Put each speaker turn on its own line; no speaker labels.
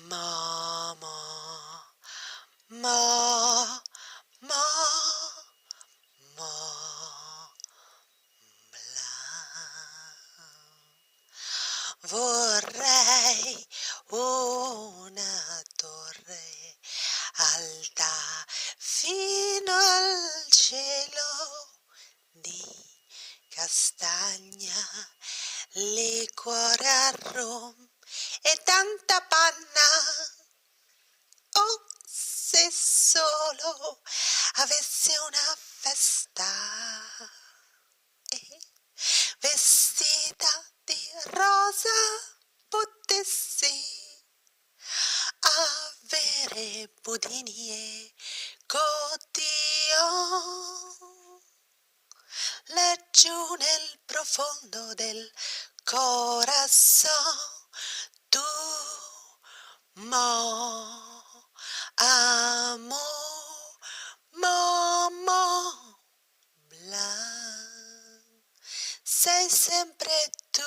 Mama, ma, ma, ma, bla. Vorrei una torre alta fino al cielo di castagna, liquore a rum e tanta panna. Oh, se solo avessi una festa e vestita di rosa potessi avere budini e cotillon laggiù nel profondo del corazon. Tu, amo, bla, sei sempre tu.